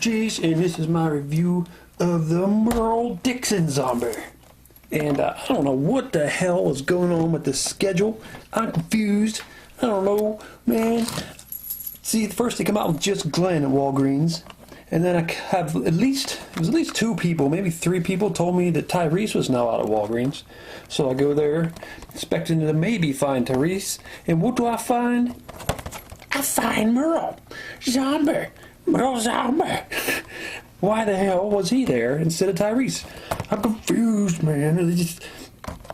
Evilcheese, and this is my review of the Merle Zombie. And I don't know what the hell is going on with the schedule. I'm confused. I don't know, man. See, first they come out with just Glenn at Walgreens, and then I have at least two people, maybe three people, told me that Tyrese was now out at Walgreens. So I go there, expecting to maybe find Tyrese, and what do I find? I find Merle Zombie. Merle Zombie. Why the hell was he there instead of Tyrese? I'm confused, man.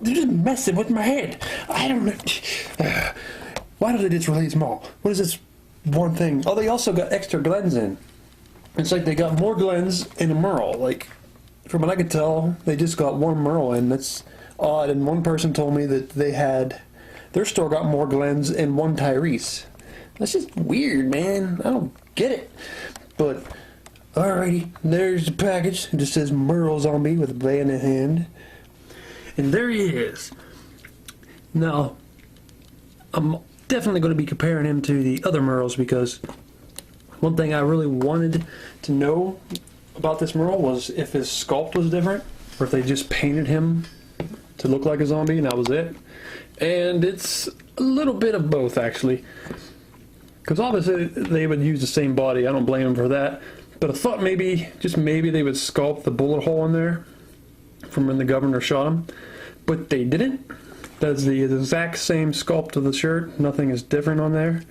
They're just messing with my head. I don't know. Why did they just release them all? What is this one thing? Oh, they also got extra Glens in. It's like they got more Glens in a Merle. Like, from what I could tell, they just got one Merle in. That's odd. And one person told me that their store got more Glens and one Tyrese. That's just weird, man. I don't get it. But, alrighty, there's the package. It just says Merle Zombie with a bayonet hand. And there he is. Now, I'm definitely going to be comparing him to the other Merles, because one thing I really wanted to know about this Merle was if his sculpt was different, or if they just painted him to look like a zombie and that was it. And it's a little bit of both, actually. Because obviously they would use the same body. I don't blame them for that. But I thought maybe, just maybe, they would sculpt the bullet hole in there from when the governor shot him. But they didn't. That's the exact same sculpt of the shirt. Nothing is different on there.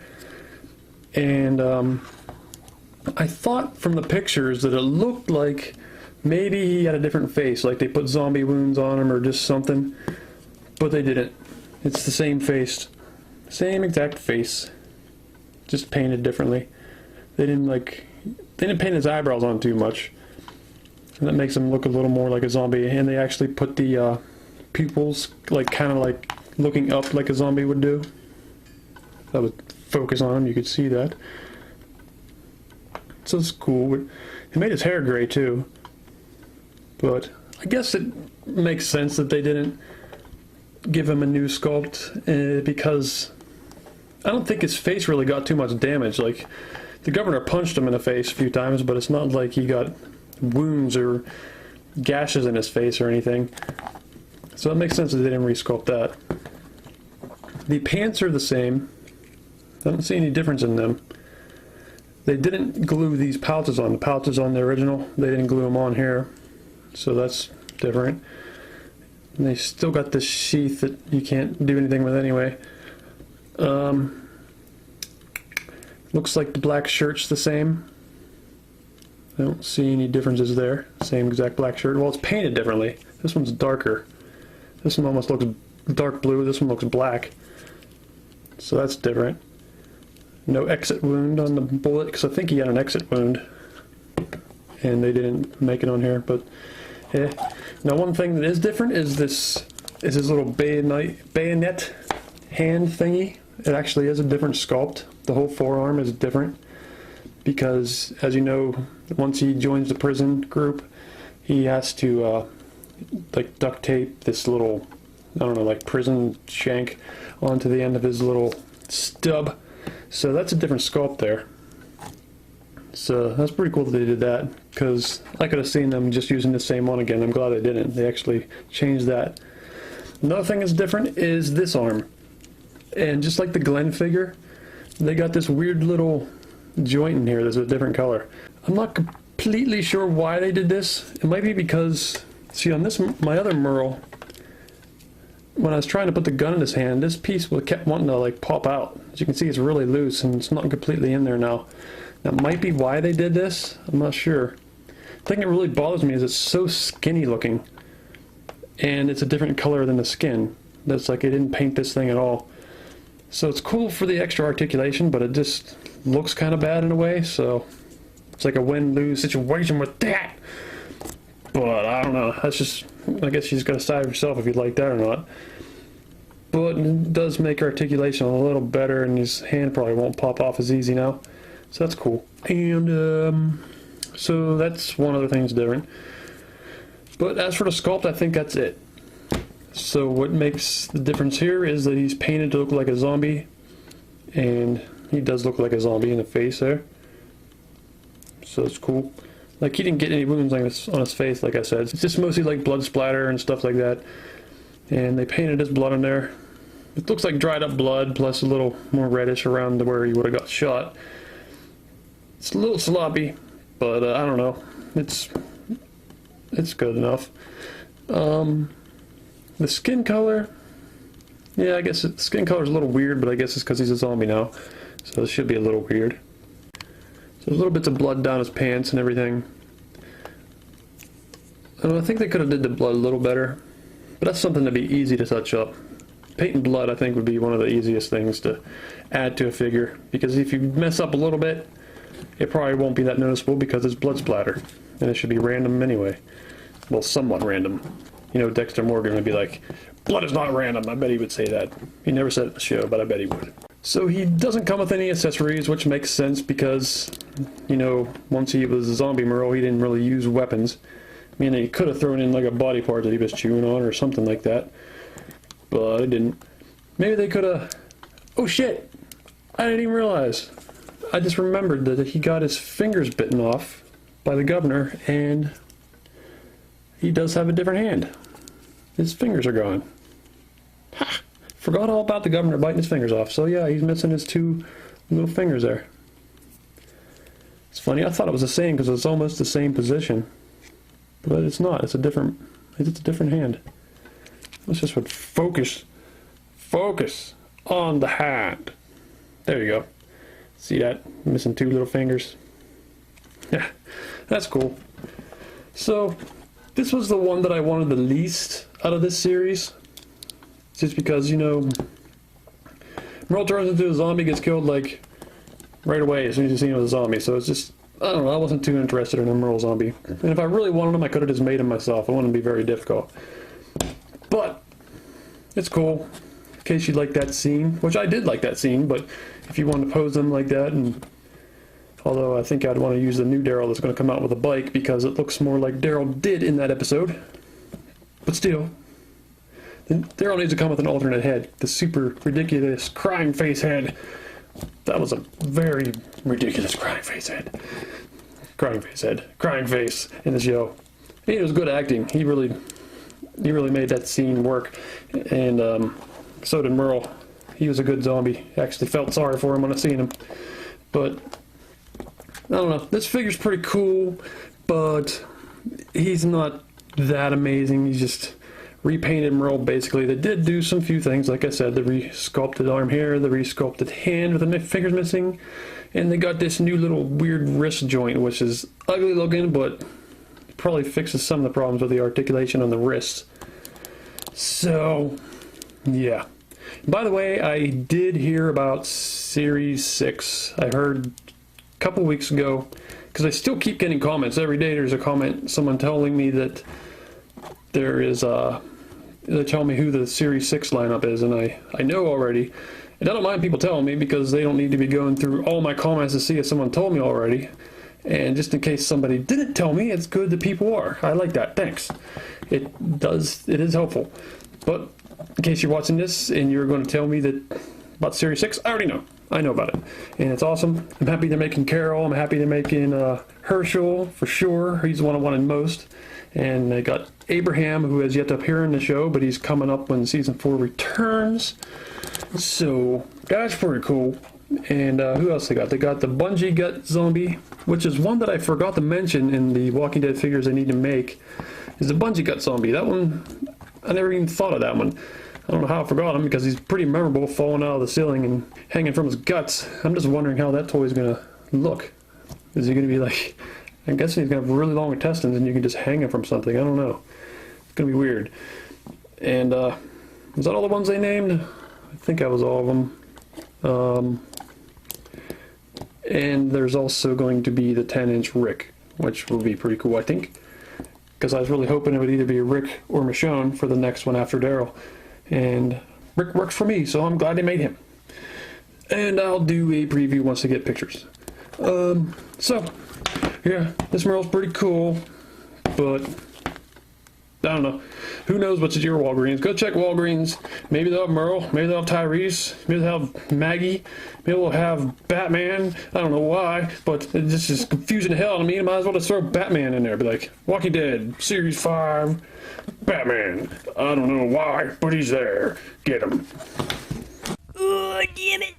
And I thought from the pictures that it looked like maybe he had a different face. Like they put zombie wounds on him or just something. But they didn't. It's the same face. Same exact face. Just painted differently. They didn't paint his eyebrows on too much. And that makes him look a little more like a zombie. And they actually put the pupils kind of like looking up like a zombie would do. That would focus on him, you could see that. So it's cool. He made his hair gray too. But I guess it makes sense that they didn't give him a new sculpt because I don't think his face really got too much damage. Like, the governor punched him in the face a few times, but it's not like he got wounds or gashes in his face or anything. So it makes sense that they didn't resculpt that. The pants are the same. I don't see any difference in them. They didn't glue these pouches on. The pouches on the original, they didn't glue them on here. So that's different. And they still got this sheath that you can't do anything with anyway. Looks like the black shirt's the same. I don't see any differences there. Same exact black shirt. Well, it's painted differently. This one's darker. This one almost looks dark blue. This one looks black. So that's different. No exit wound on the bullet, because I think he had an exit wound. And they didn't make it on here, but yeah. Now one thing that is different is his little bayonet hand thingy. It actually is a different sculpt. The whole forearm is different because, as you know, once he joins the prison group, he has to like duct tape this little, I don't know, like prison shank onto the end of his little stub. So that's a different sculpt there. So that's pretty cool that they did that, because I could have seen them just using the same one again. I'm glad they didn't. They actually changed that. Another thing that's different is this arm. And just like the Glenn figure, they got this weird little joint in here that's a different color. I'm not completely sure why they did this. It might be because, see, on this, my other Merle, when I was trying to put the gun in his hand, this piece kept wanting to like pop out. As you can see, it's really loose and it's not completely in there now. That might be why they did this. I'm not sure. The thing that really bothers me is it's so skinny looking. And it's a different color than the skin. That's like, they didn't paint this thing at all. So it's cool for the extra articulation, but it just looks kind of bad in a way, so it's like a win-lose situation with that. But I don't know, that's just, I guess you just gotta decide yourself if you like that or not. But it does make articulation a little better, and his hand probably won't pop off as easy now. So that's cool. And so that's one other thing that's different. But as for the sculpt, I think that's it. So what makes the difference here is that he's painted to look like a zombie, and he does look like a zombie in the face there. So it's cool. Like, he didn't get any wounds on his face, like I said. It's just mostly like blood splatter and stuff like that. And they painted his blood on there. It looks like dried up blood, plus a little more reddish around where he would have got shot. It's a little sloppy, but I don't know. It's good enough. The skin color, yeah, I guess the skin color is a little weird, but I guess it's because he's a zombie now, so it should be a little weird. So little bits of blood down his pants and everything. I think they could have did the blood a little better, but that's something to be easy to touch up. Painting blood, I think, would be one of the easiest things to add to a figure, because if you mess up a little bit, it probably won't be that noticeable because it's blood splatter, and it should be random anyway. Well, somewhat random. You know, Dexter Morgan would be like, blood is not random. I bet he would say that. He never said it in the show, but I bet he would. So he doesn't come with any accessories, which makes sense because, you know, once he was a zombie Merle, he didn't really use weapons. I mean, he could have thrown in like a body part that he was chewing on or something like that, but he didn't. Maybe they could have... Oh shit! I didn't even realize. I just remembered that he got his fingers bitten off by the governor, and he does have a different hand. His fingers are gone. Ha! Forgot all about the governor biting his fingers off. So yeah, he's missing his two little fingers there. It's funny, I thought it was the same because it's almost the same position. But it's not, it's a different hand. Let's just focus on the hand. There you go. See that? Missing two little fingers. Yeah, that's cool. So, this was the one that I wanted the least out of this series. Just because, you know, Merle turns into a zombie, gets killed like right away as soon as you see him as a zombie. So it's just, I don't know, I wasn't too interested in a Merle Zombie. And if I really wanted him, I could have just made him myself. It wouldn't be very difficult. But it's cool. In case you like that scene, which I did like that scene, but if you want to pose them like that, and although I think I'd want to use the new Daryl that's going to come out with a bike because it looks more like Daryl did in that episode. But still, Daryl needs to come with an alternate head. The super ridiculous crying face head. That was a very ridiculous crying face head. Crying face in the show. It was good acting. He really made that scene work. And so did Merle. He was a good zombie. Actually felt sorry for him when I seen him. But I don't know. This figure's pretty cool, but he's not that amazing. He's just repainted Merle, basically. They did do some few things, like I said, the re-sculpted arm here, the re-sculpted hand with the fingers missing, and they got this new little weird wrist joint, which is ugly looking, but probably fixes some of the problems with the articulation on the wrists. So, yeah. By the way, I did hear about Series 6. I heard a couple weeks ago, because I still keep getting comments. Every day there's a comment, someone telling me that there is they tell me who the Series 6 lineup is, and I know already. And I don't mind people telling me because they don't need to be going through all my comments to see if someone told me already. And just in case somebody didn't tell me, it's good that people are. I like that. Thanks. It is helpful. But in case you're watching this and you're going to tell me that about Series 6, I already know. I know about it. And it's awesome. I'm happy they're making Carol. I'm happy they're making Herschel, for sure. He's the one I wanted most. And they got Abraham, who has yet to appear in the show, but he's coming up when Season 4 returns. So, that's pretty cool. And who else they got? They got the Bungee Gut Zombie, which is one that I forgot to mention in the Walking Dead figures I need to make, is the Bungee Gut Zombie. That one, I never even thought of that one. I don't know how I forgot him, because he's pretty memorable, falling out of the ceiling and hanging from his guts. I'm just wondering how that toy is going to look. Is he going to be like... I'm guessing he's going to have really long intestines and you can just hang him from something. I don't know. It's going to be weird. And, was that all the ones they named? I think that was all of them. And there's also going to be the 10-inch Rick, which will be pretty cool, I think. Because I was really hoping it would either be Rick or Michonne for the next one after Daryl. And Rick works for me, so I'm glad they made him. And I'll do a preview once I get pictures. So... yeah, this Merle's pretty cool, but I don't know. Who knows what's at your Walgreens? Go check Walgreens. Maybe they'll have Merle. Maybe they'll have Tyrese. Maybe they'll have Maggie. Maybe they'll have Batman. I don't know why, but this is confusing the hell out of me. I might as well just throw Batman in there. Be like, Walking Dead, Series 5, Batman. I don't know why, but he's there. Get him. Oh, damn it.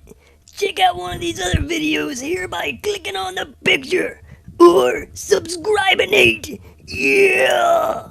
Check out one of these other videos here by clicking on the picture or subscribing. Yeah!